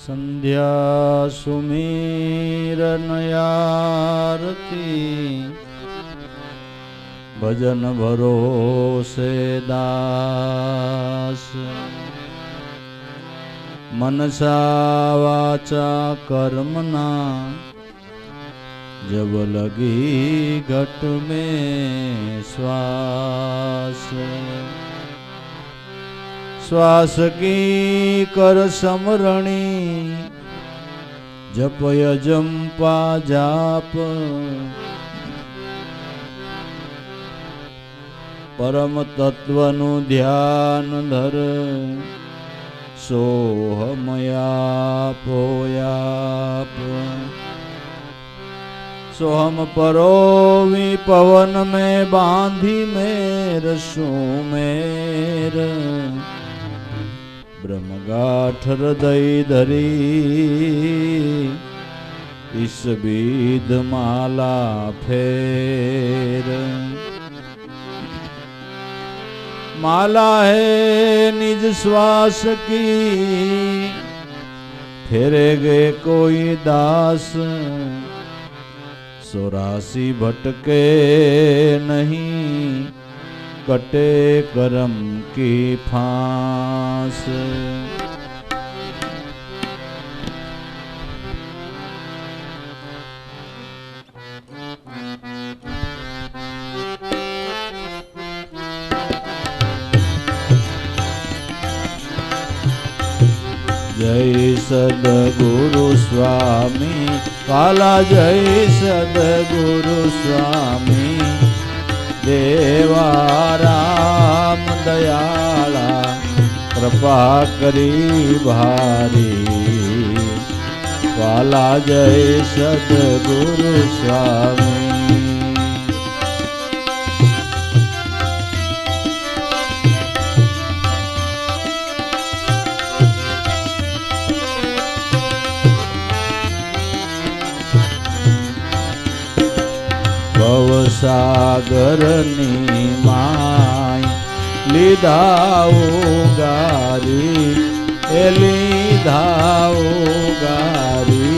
संध्या सुमीरन आरती भजन भरोसे दास मनसा वाचा कर्मना जब लगी घट में श्वास श्वास की कर समरणी जप यजंपा जाप परम तत्वनु ध्यान धर सोहमयाप सोहम परोवी पवन में बांधी मेर सुमेर ब्रह्मगाठ हृदय धरी इस बीध माला फेर माला है निज श्वास की फेरेगे कोई दास सोरासी भटके नहीं कटे करम की फांस जय सद्गुरु स्वामी काला जय सद्गुरु स्वामी देवा राम दयाला कृपा करी भारी काला जय सद्गुरु स्वामी भवसागरनी माय लीधाओ गारी लीधाओ गारी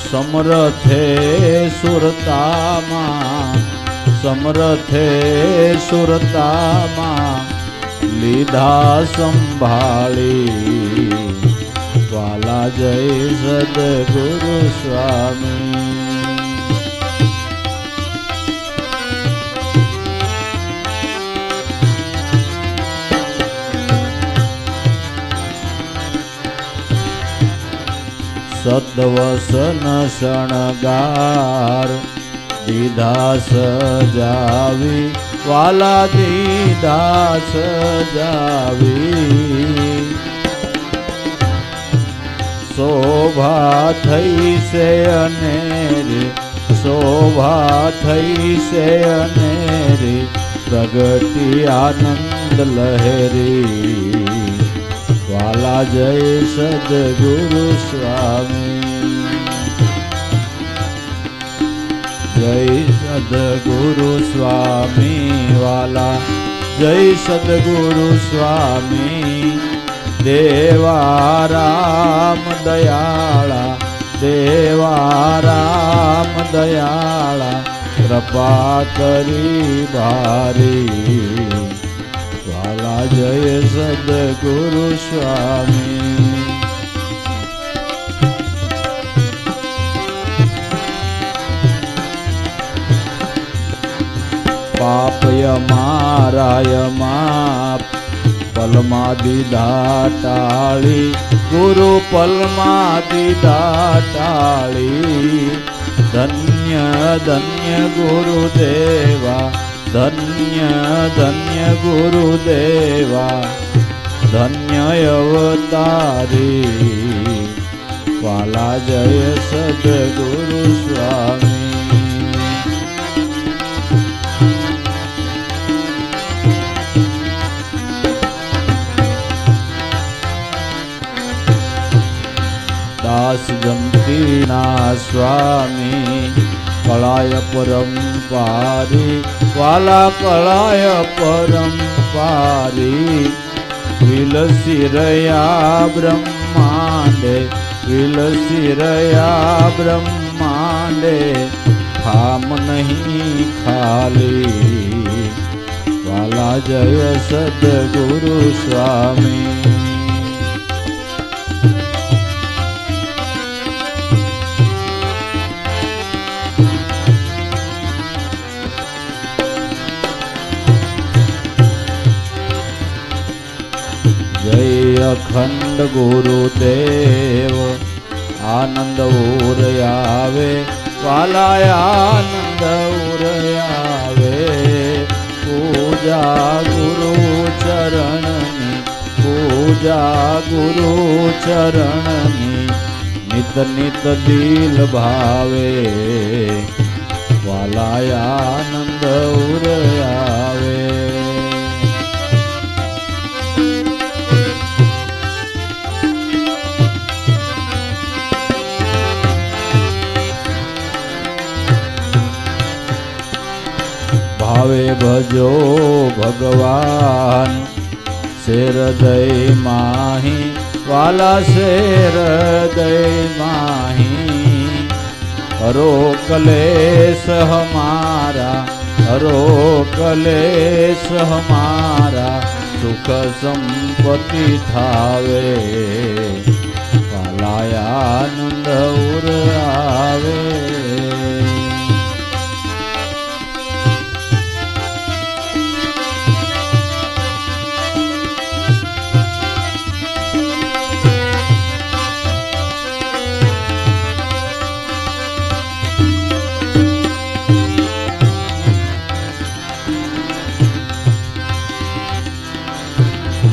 समरथे सुरतामा समरथे सुरतामा लीधा संभाળી वाला जय सद्गुरु स्वामी सद्वसन शणगार दीधा सजावी वाला दीधा सजावी शोभा थई से अनेरी शोभा थई से अनेरी प्रगति आनंद लहरी वाला जय सद्गुरु स्वामी जय सद्गुरु स्वामी वाला जय सद्गुरु स्वामी देवा राम दयाला देवा राम दयाला कृपा करी भारी वाला जय सद्गुरु स्वामी पापय माराय माप पलमा दीधा टाળી गुरु पलमा दीधा टाળી धन्य धन्य गुरुदेवा धन्य धन्य गुरुदेवा धन्य अवतारी वाला जय सद्गुरु स्वामी दास जंतीना स्वामी कलाय परंपारी वाला कलाय परंपारी विल વિલસી રહ્યા બ્રહ્માંડે, વિલસી રહ્યા બ્રહ્માંડે, ઠામ નહીં ખાલી વાલા જય સદગુરુ સ્વામી. જય અખંડ ગુરુદેવ આનંદ ઉરયાવે, વાલા આનંદ ઉરયાવે. પૂજા ગુરુ ચરણની, પૂજા ગુરુ ચરણની, નિત નિત દિલ ભાવે, વાલા આનંદ ઉરયાવે. ભાવે ભજો ભગવાન શેર દય માહી, વાલા શેર દય માહી. હરો કલેશ હમારા, હરો કલેશ હમારા, સુખ સંપત્તિ થાવે, વાલા આનંદ ઉર આવે.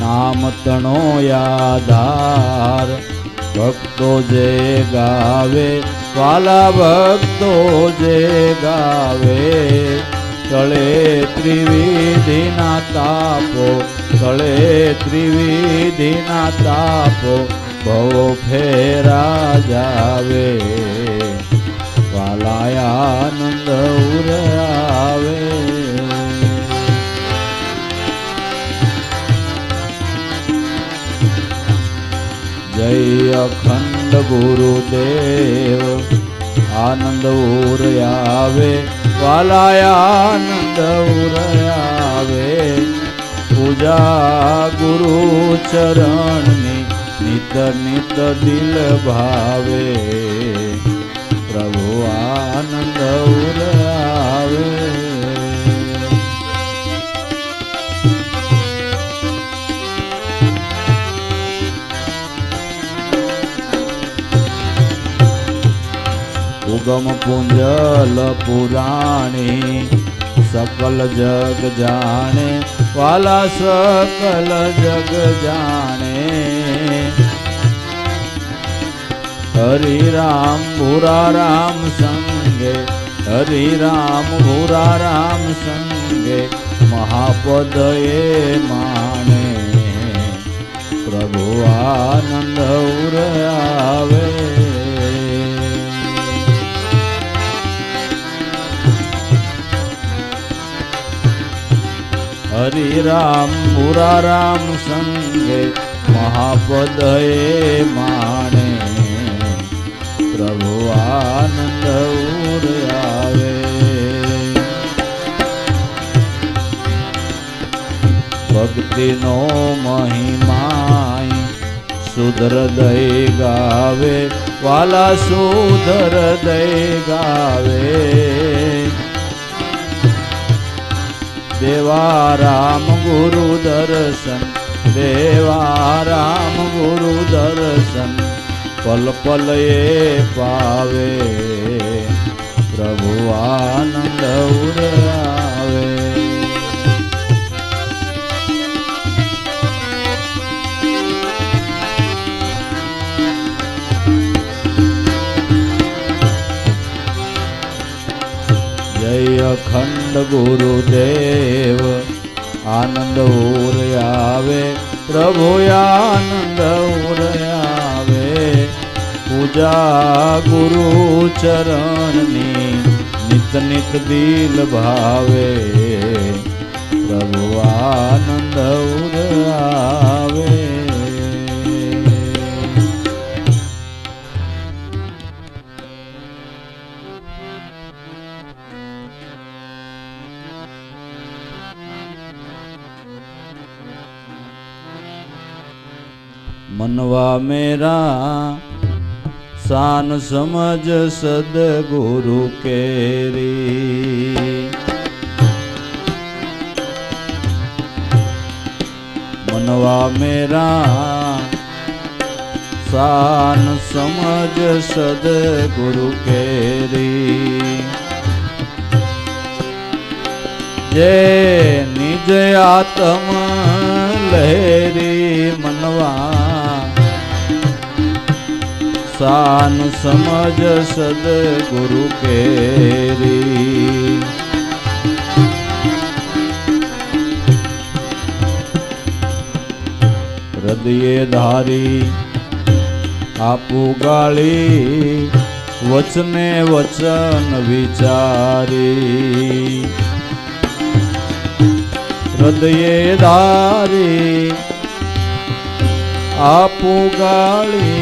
નામ તણો યાધાર, ભક્તો જે ગાવે, વાલા ભક્તો જે ગાવે. તળે ત્રિવિધિના તાપો, તળે ત્રિવિધિના તાપો, ભવો ફેરા જાવે, વાલા આનંદ ઉર આવે. જય અખંડ ગુરુદેવ આનંદ ઉરયાવે, વાલા આનંદ ઉરયાવે. પૂજા ગુરુ ચરણની, નિત નિત દિલ ભાવે, પ્રભુ આનંદ ઉરયાવે. ઉગમ પુંજલ પુરાણી, સકલ જગ જાણે, વાલા સકલ જગ જાણે. હરિ રામ ભૂરા રામ સંગે, હરિ રામ ભૂરા રામ સંગે, મહાપદ એ માણે, પ્રભુ આનંદ ઉર આવે. હરિ રામ ભૂરા રામ સંગે, મહાપદ એ માણે, પ્રભુ આનંદ ઉર આવે. ભક્તિનો મહિમાય સુધર દય ગાવે, વાલા સુધર દય ગાવે. દેવા રામ ગુરુ દર્શન, દેવા રામ ગુરુ દર્શન, પલ પલ એ પાવે, પ્રભુ આનંદ ઉર આવે. જય અખંડ ગુરુદેવ આનંદ ઉરયાવે, પ્રભુ આનંદ ઉરયાવે. પૂજા ગુરુ ચરણની, નિત નિત દિલ ભાવે, પ્રભુ આનંદ ઉર આવે. मनवा मेरा शान समझ सदगुरु केरी। मनवा मेरा शान समझ सदगुरु केरी। जे निज आत्म लहरी मनवा शान समझ सदगुरु केरी। हृदय धारी आपू गाली वचने वचन विचारी। हृदय धारी आपू गाली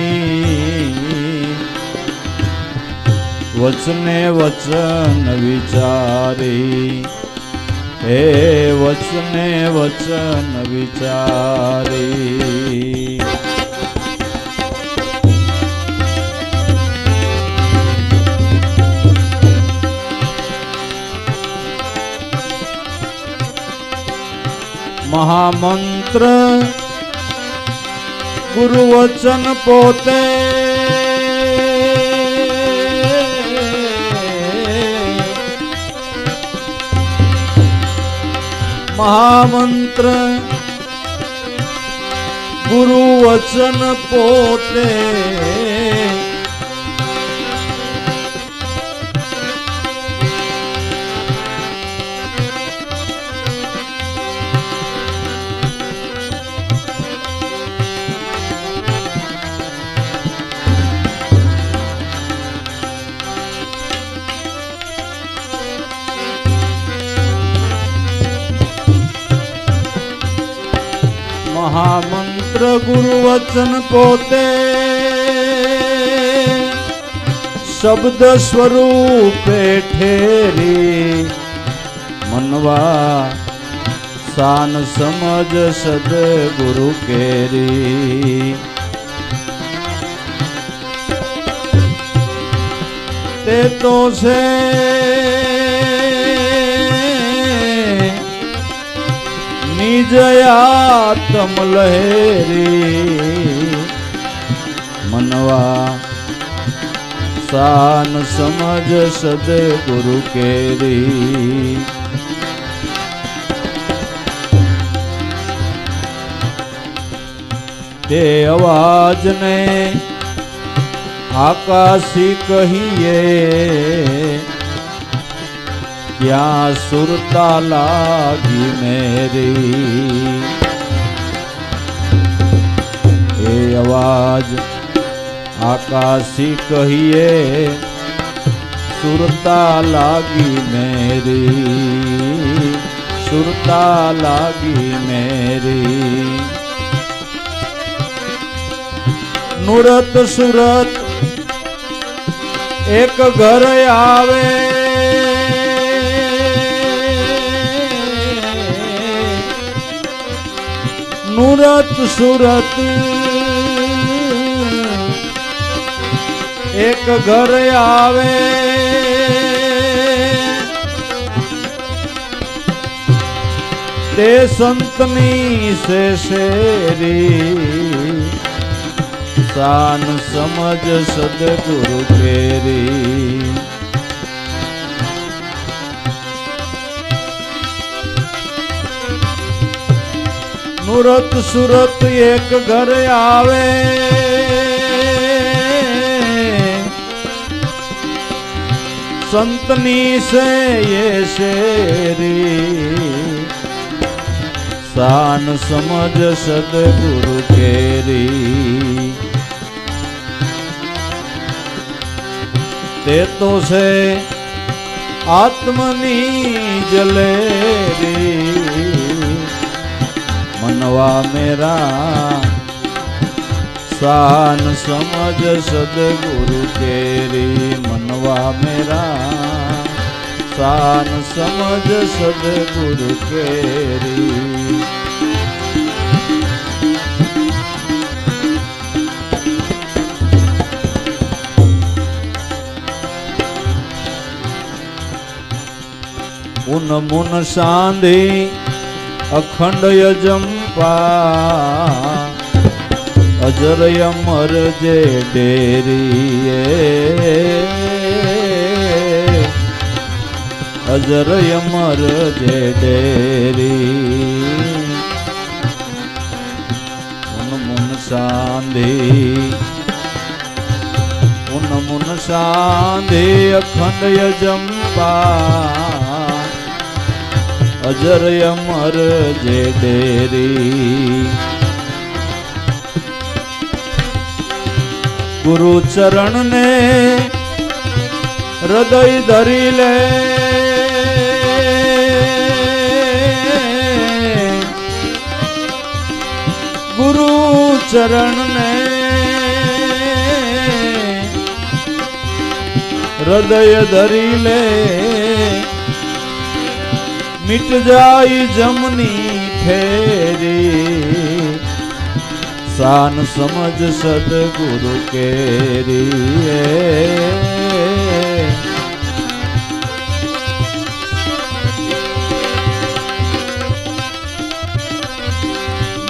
वचने वचन विचारी। हे वचने वचन विचारी। महामंत्र गुरु वचन पोते। महामंत्र गुरु वचन पोते। महामंत्र गुरु वचन पोते। शब्द स्वरूपे ठेरी मनवा शान समझ सदगुरु केरी। ते तो से निज आत्म लहरी मनवा शान समझ सदगुरु केरी। ते आवाज ने आकाशी कहिए क्या सुरता लागी मेरी। ये आवाज आकाशी कहिए सुरता लागी मेरी। सुरता लागी मेरी। नुरत सुरत एक घर आवे। नुरत सुरत एक घर आवे। ते संतनी से शेरी शान समझ सदगुरु केरी। नुरत सुरत एक घर आवे। संतनी से ये शेरी शान समझ सदगुरु केरी। ते तो से आत्मनी जलेरी मनवा मेरा शान समझ सदगुरु केरी। मनवा मेरा शान समझ सदगुरु केरी। मुन मुन सांधी अखंड यजम्पा अजर अमर जे डेरी अजर अमर जे डेरी मुन मुन सांधी मुन मुन सांधी अखंड यजम्पा अजर अमर जे डेरी गुरु चरण ने हृदय धरी ले गुरु चरण ने हृदय धरी ले मिट जाई जमनी फेरी शान समझ सदगुरु केरी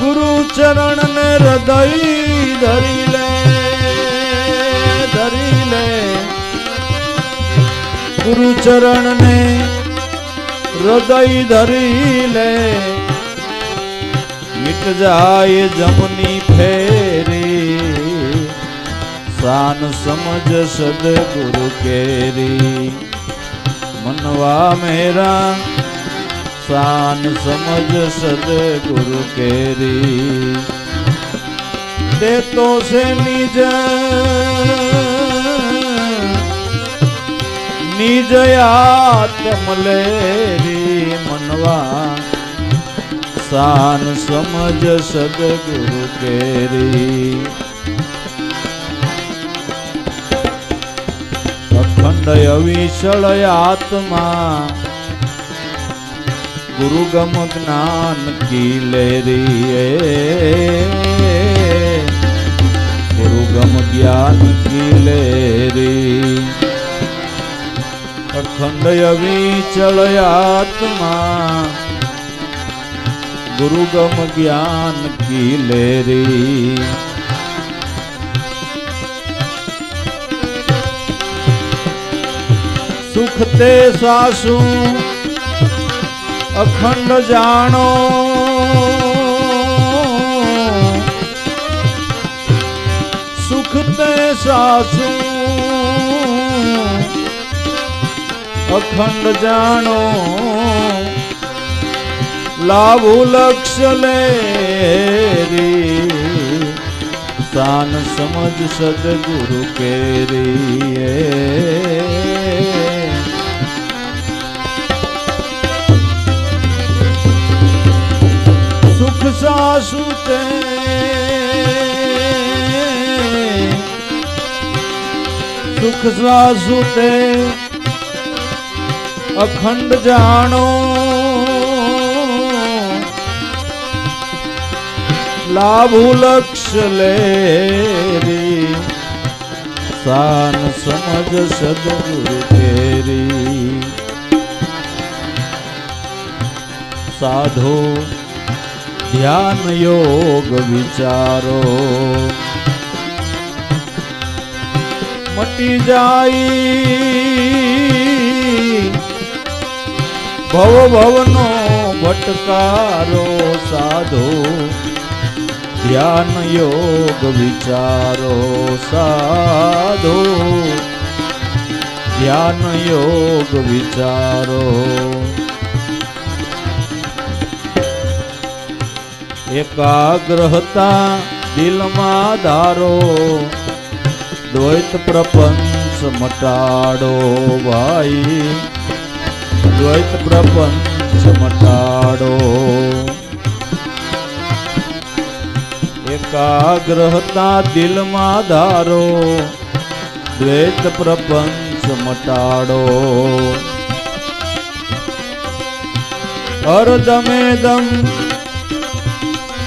गुरु चरण ने हृदय धरी ले गुरु चरण ने हृदय धरी ले मिट जाए जमनी फेरी शान समझ सदगुरु केरी मनवा मेरा शान समझ सदगुरु केरी दे तो से निज निज आत्म लेरी मनवा शान समझ सदगुरु केरी अखंड अविचल आत्मा गुरु गम ज्ञान की लेरी गुरु गम ज्ञान की लेरी अखंड अविचल आत्मा गुरु गम ज्ञान की लेरी सुख ते सासू अखंड जानो सुख ते सासू अखंड जानो लाभु लक्ष्य लेरी शान समझ सदगुरु केरी सुख सासु ते सुख सासु ते अखंड जानो लाभु लक्ष्य लेरी शान समझ सदगुरु केरी साधो ध्यान योग विचारो मटी जाई भव भवनो भटकारो साधो ध्यान योग विचारो साधो ध्यान योग विचारो एकाग्रता दिल में धारो द्वैत प्रपंच मटाड़ो भाई द्वैत प्रपंच मटाड़ो एकाग्रता दिल में धारो द्वैत प्रपंच मटाड़ो हर दमे दम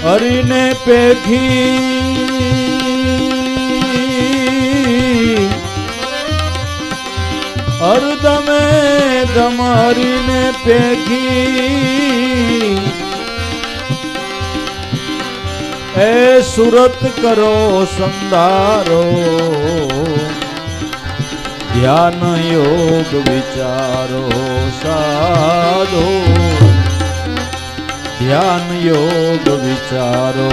हरि ने पेखी હરદમે દમ હરીને પેખી એ સુરત કરો સંધારો ધ્યાન યોગ વિચારો સાધો ધ્યાન યોગ વિચારો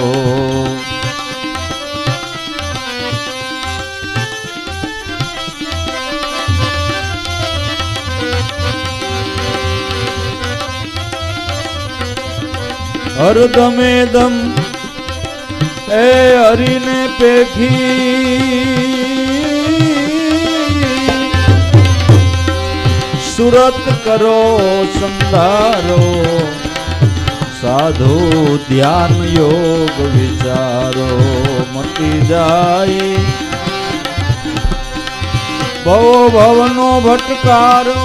હરદમે દમ એ હરીને પેખી સુરત કરો સંધારો સાધુ ધ્યાન યોગ વિચારો મટી જાય ભવ ભવનો ભટકારો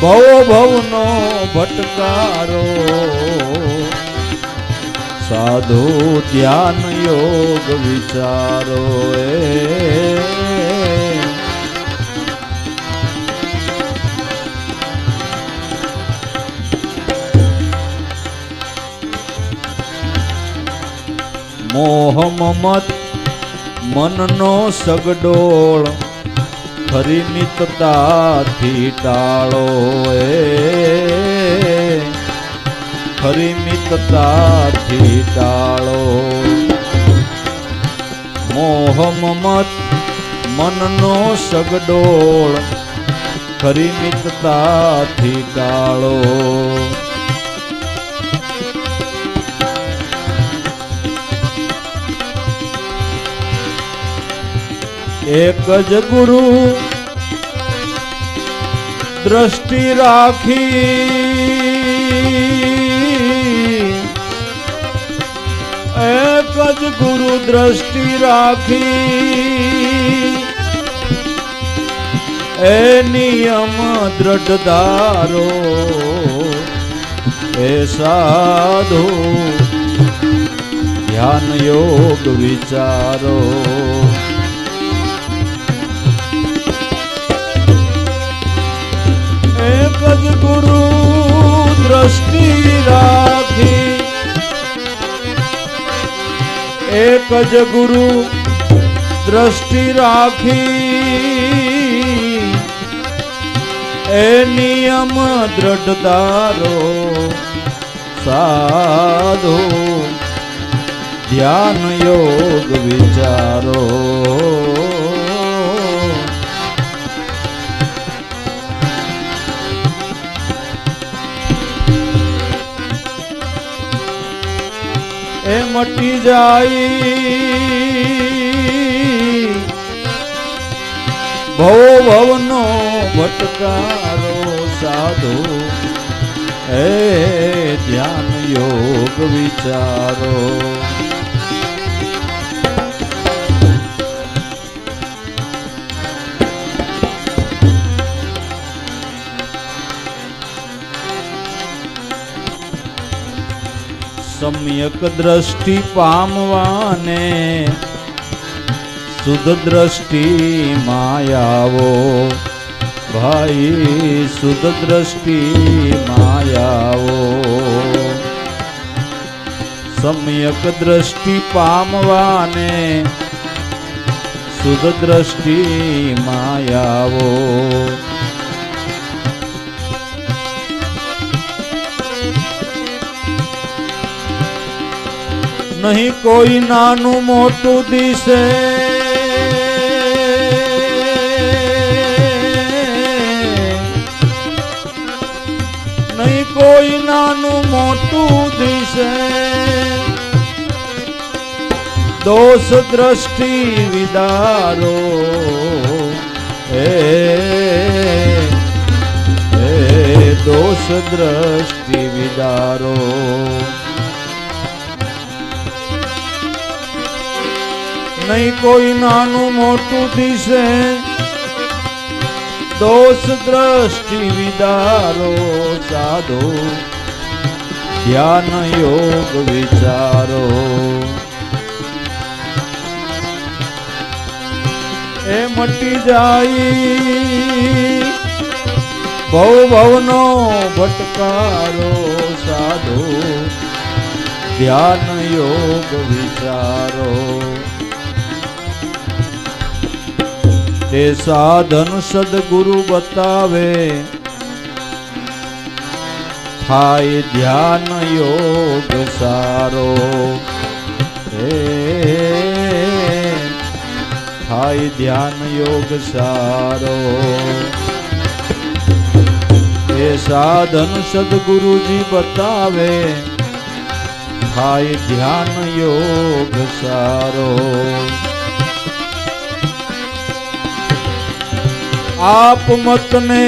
ભવ ભવનો ભટકારો સાધુ ધ્યાન યોગ વિચારો મોહ મમત મનનો સગડોળ ખરી મિતતાથી ટાળો ખરી મિતતાથી ટાળો મોહ મમત મનનો સગડોળ ખરી મિતતાથી ટાળો એક જ ગુરુ દ્રષ્ટિ રાખી એક જ ગુરુ દ્રષ્ટિ રાખી એ નિયમ દ્રઢ ધારો એ સાધુ ધ્યાન યોગ વિચારો એક જ ગુરુ દ્રષ્ટિ રાખી એક જ ગુરુ દ્રષ્ટિ રાખી એ નિયમ દ્રઢ ધારો સાધુ ધ્યાન યોગ વિચારો એ મટી જાય ભવ ભવનો ભટકારો સાધુ એ ધ્યાન યોગ વિચારો સમ્યક દ્રષ્ટિ પામવાને શુદ્ધ દ્રષ્ટિ માયાવો ભાઈ શુદ્ધ દ્રષ્ટિ માયાવો સમ્યક દ્રષ્ટિ પામવાને શુદ્ધ દ્રષ્ટિ માયાવો નહીં કોઈ નાનું મોટું દિશે નહીં કોઈ નાનું મોટું દિશે દોષ દ્રષ્ટિ વિદારો દોષ દ્રષ્ટિ વિદારો નહીં કોઈ નાનું મોટું દિશે દોષ દ્રષ્ટિ વિદારો સાધો ધ્યાન યોગ વિચારો એ મટી જાય ભવ ભવનો ભટકારો સાધો ધ્યાન યોગ વિચારો તે સાધન સદગુરુ બતાવે થાય ધ્યાન યોગ સારો થાય ધ્યાન યોગ સારો એ સાધન સદગુરુજી બતાવે થાય ધ્યાન યોગ સારો આપ મતને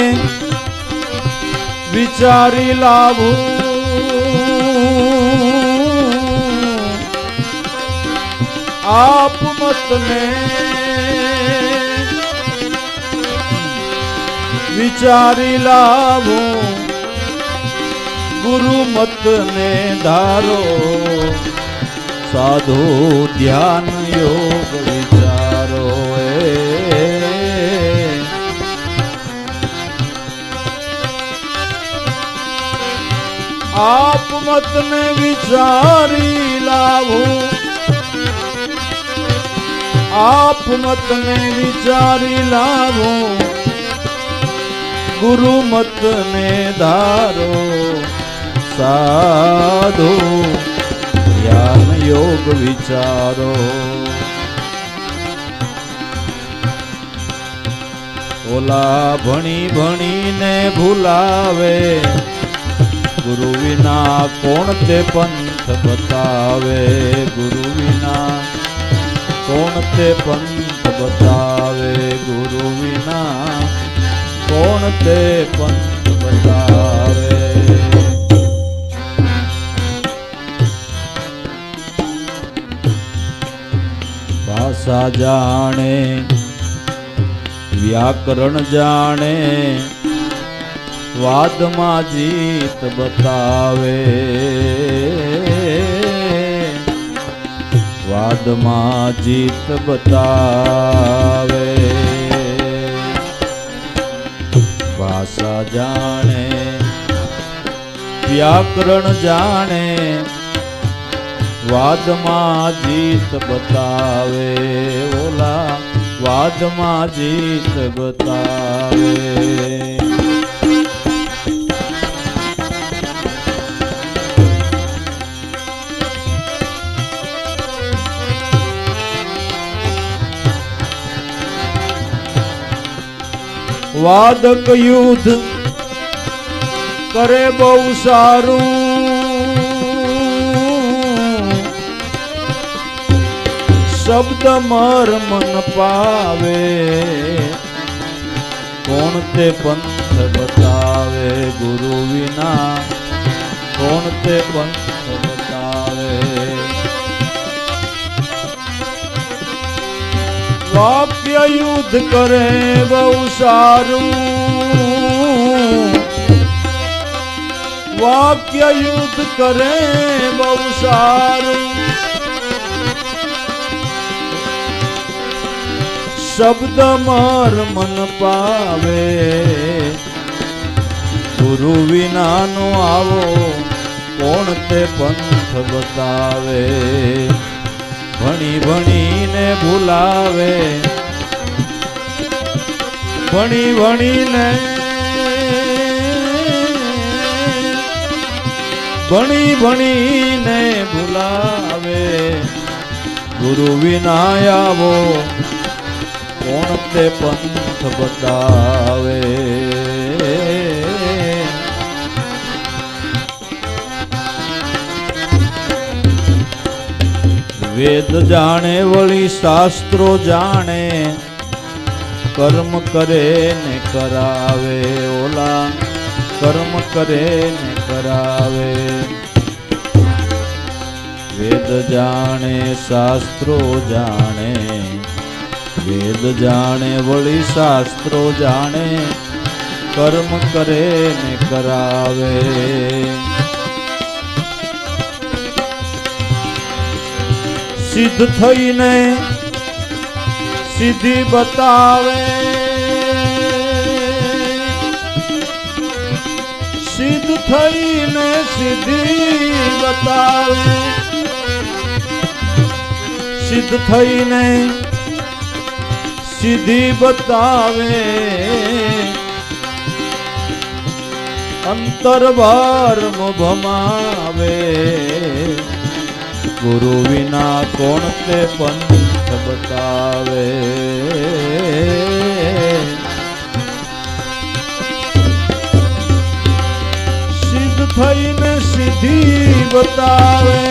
વિચારી લાવું આપ મતને વિચારી લાવું ગુરુ મતને ધારો સાધુ ધ્યાન યોગ વિચારો આપ મતને વિચારી લાવું આપ મતને વિચારી લાવું ગુરુ મતને ધારો સાધુ ધ્યાન યોગ વિચારો ઓલા ભણી ભણીને ભૂલાવે ગુરુ વિના કોણ તે પંથ બતાવે ગુરુ વિના કોણ તે પંથ બતાવે ગુરુ વિના કોણ તે પંથ બતાવે ભાષા જાણે વ્યાકરણ જાણે વાદમાં જીત બતાવે વાદમાં જીત બતાવે ભાષા જાણે વ્યાકરણ જાણે વાદમાં જીત બતાવે ઓલા વાદમાં જીત બતાવે વાદક યુદ્ધ કરે બહુ સારું શબ્દ મર્મ ન પાવે કોણ તે પંથ બતાવે ગુરુ વિના કોણ તે પંથ બતાવે વાક્ય યુદ્ધ કરે બહુ સારું વાક્ય યુદ્ધ કરે બહુ સારું શબ્દ મર્મ ન પાવે ગુરુ વિનાનો આવો કોણ તે પંથ બતાવે ભણી ભણીને ભૂલાવે ભણી ભણીને ભણી ભણીને ભૂલાવે ગુરુ વિના આવો કોણ તે પંથ બતાવે વેદ જાણે વળી શાસ્ત્રો જાણે કર્મ કરે ને કરાવે ઓલા કર્મ કરે ને કરાવે વેદ જાણે શાસ્ત્રો જાણે વેદ જાણે વળી શાસ્ત્રો જાણે કર્મ કરે ને કરાવે સિદ્ધ થઈને सीधी बतावे सिद्ध थईने सीधी बतावे सिद्ध थईने सीधी बतावे अंतर्भारम भमावे गुरु विना कोण ते पंथ बतावे सिद्ध थईने सीधी बतावे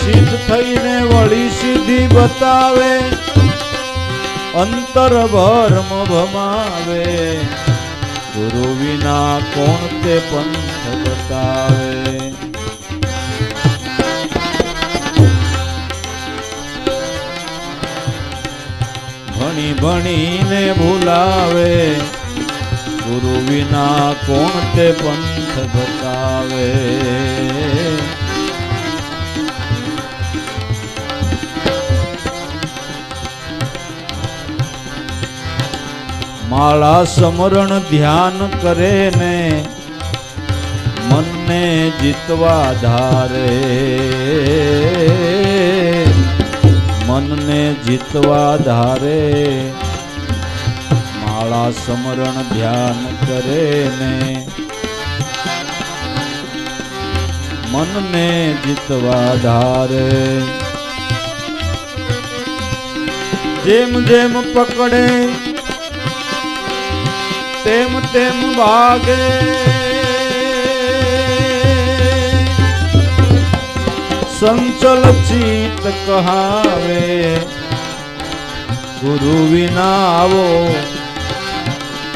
सिद्ध थईने वળી सीधी बतावे अंतर भरम भमावे गुरु विना कोण ते पंथ बतावे भणी भणी ने भूलावे गुरु विना कोण ते पंथ बतावे माला समरण ध्यान करे ने मन ने जीतवा धारे मन ने जीतवा धारे माला समरण ध्यान करे ने मन ने जीतवा धारे जेम जेम पकड़े तेम तेम भागे संचल चित कहावे गुरु विना आवो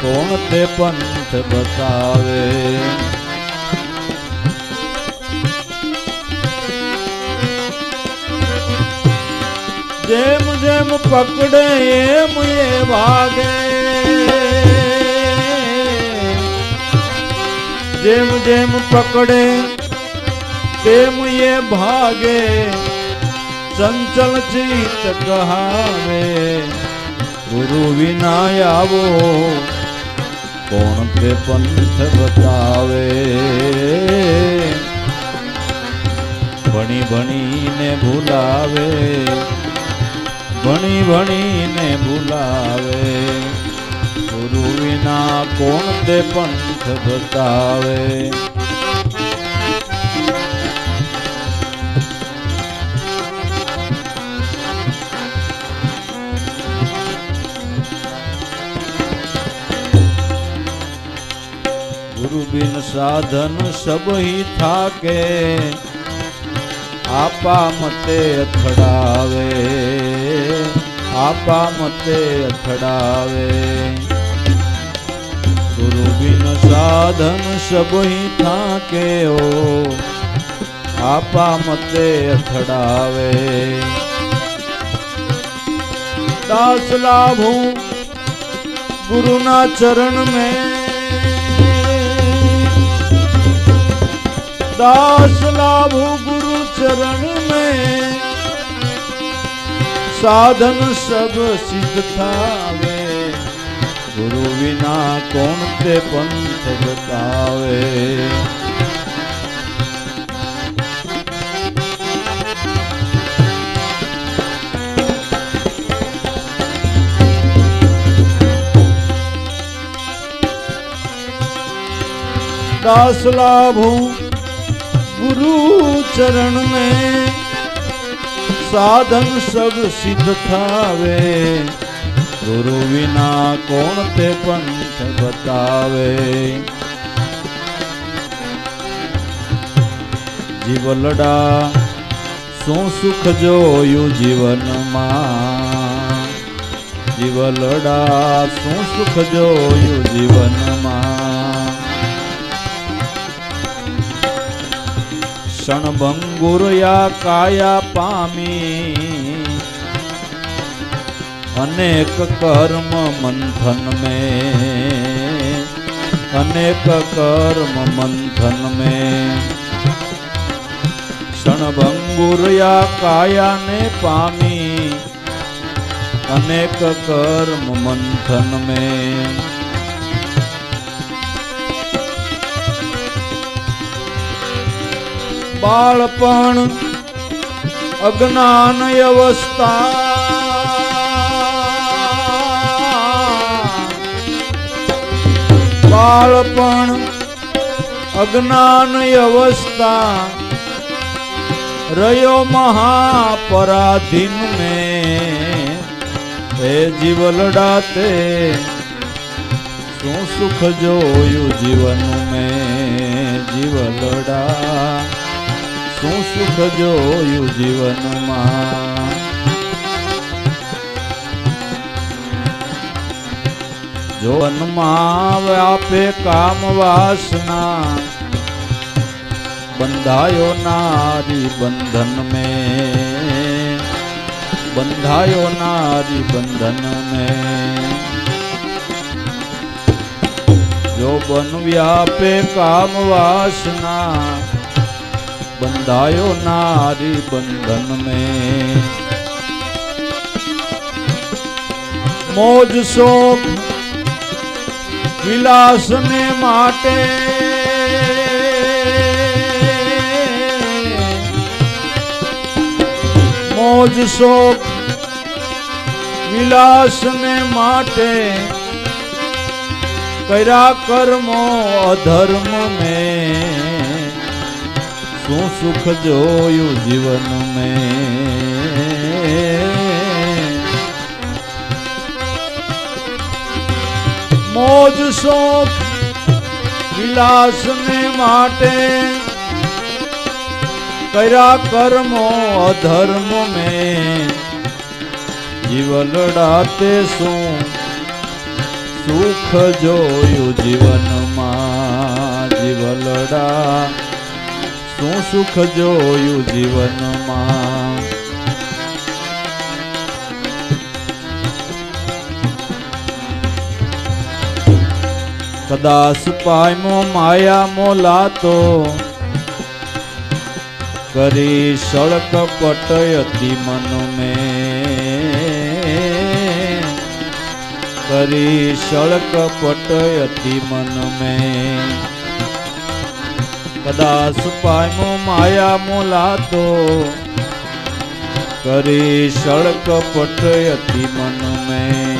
कोण ते पंथ बतावे जेम जेम पकड़े एम ये भागे जेम जेम पकड़े तेम ये भागे चंचल चित कहावे गुरु विना आवो कोण ते पंथ बतावे भणी भणी ने भूलावे भणी भणी ने भूलावे गुरु विना कोण ते पंथ बतावे गुरु बिन साधन सब ही थाके आपा मते अथड़ावे आपा मते अथड़ावे गुरु बिन साधन सब ही थाके ओ आपा मते अथड़ावे दास लाभू गुरु ना चरण में दास लाभू गुरु चरण में साधन सब सिद्ध थावे गुरु विना कौन ते पंथ बतावे दास लाभू गुरु चरण में साधन सब सिद्ध थावे गुरु विना कौन ते पंथ बतावे जीवलड़ा सु सुख जोयु जीवन मां जीवलड़ा सु सुख जोयु जीवन मां क्षणभंगुर या काया पामी अनेक कर्म मंथन में अनेक कर्म मंथन में क्षणभंगुरया काया ने पामी अनेक कर्म मंथन में। बालपण अज्ञान अवस्था बालपण अज्ञान अवस्था रयो महापराधीन में। हे जीव लड़ाते शू सुख जोयु जीवन में। जीव लड़ा शू सुख जोयु जीवन में। जोवन मां व्यापे काम वासना बंधायो नारी बंधन में। बंधायो नारी बंधन में। जो बन व्यापे काम वासना बंधायो नारी बंधन में। मौज शोक विलास ने माटे मौज शोक विलास ने माटे करा कर्मो अधर्म में। शू सुख जोयु जीवन में। मौज शोक विलास ने माटे करा कर्मो अधर्म में। जीव लड़ाते शू सुख जोयु जीवन मां। जीव लड़ा शू सुख जोयु जीवन मां। कदाच पायमो माया मोला तो करी सड़क पटयती मन में। करी सड़क पटयती मन में। कदाच पायमो माया मोला तो करी सड़क पटयती मन में।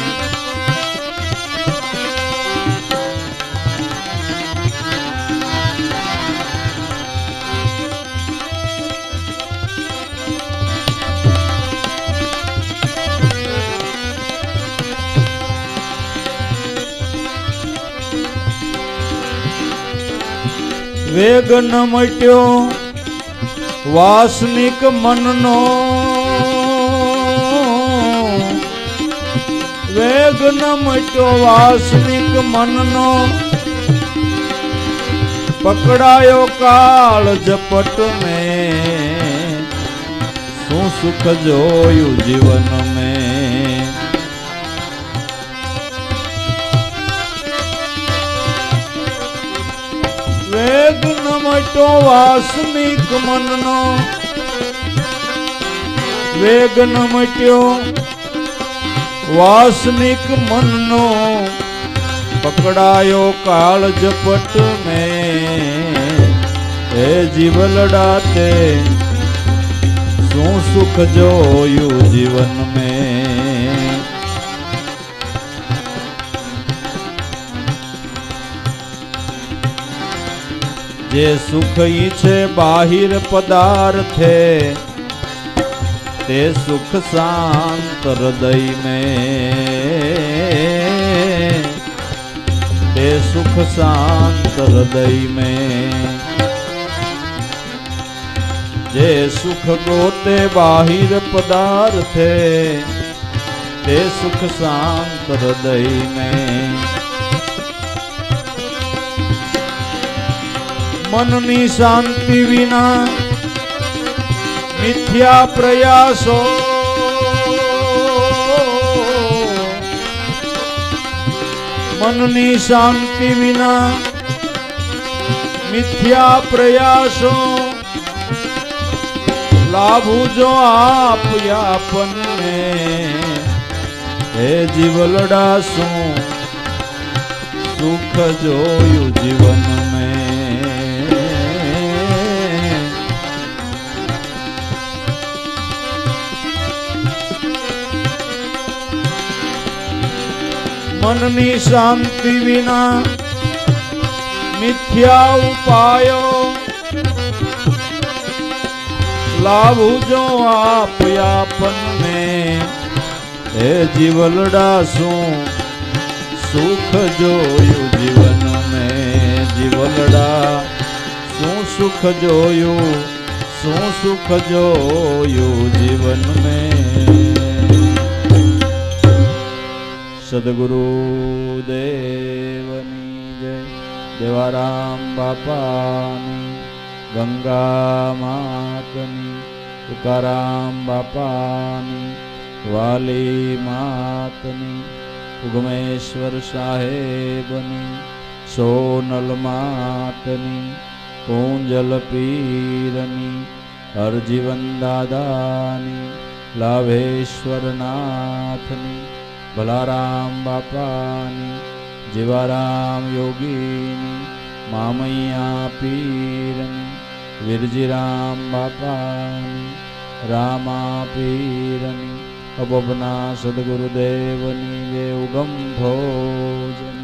वेग न मट्यो वासनिक मननो। वेग न मट्यो वासनिक मननो। पकड़ायो काल झपट में। शू सुख जोयु जीवन में। वेग न मट्यो वासनिक मननो। वेग न मट्यो वासनिक मननो। पकड़ायो काल झपट में। हे जीव लड़ाते शू सुख जोयु जीवन में। जे सुख ईछे बाहिर पदार्थे ते सुख शांत हृदय में। ते सुख शांत हृदय में। जे सुख गोते बाहिर पदार्थे ते सुख शांत हृदय में। मननी शांति विना मिथ्या प्रयासो। मननी शांति विना मिथ्या प्रयासो। લાભુ જો આપને હે જીવલડા શું સુખ જોયું જીવન મેં મનની શાંતિ વિના મિથ્યા ઉપાયો લાભુ જો આપને હે જીવલડા શું સુખ જોયું જીવન મેં જીવલડા શું સુખ જોયું જીવન મેં સદગુરુ દેવની જય દેવારામ બાપાની ગંગા માતની તુકારામ બાપાની વાલી માતની ઉગમેશ્વર સાહેબની સોનલ માતની પૂંજલ પીરની હરજીવન દાદાની લાભેશ્વર નાથની ભલારામ બાપાની જીવારામ યોગીની મામૈયા પીરની વિરજીરામ બાપાની રામા પીરની અબબના સદગુરુદેવની જે ઉગમ ભોજન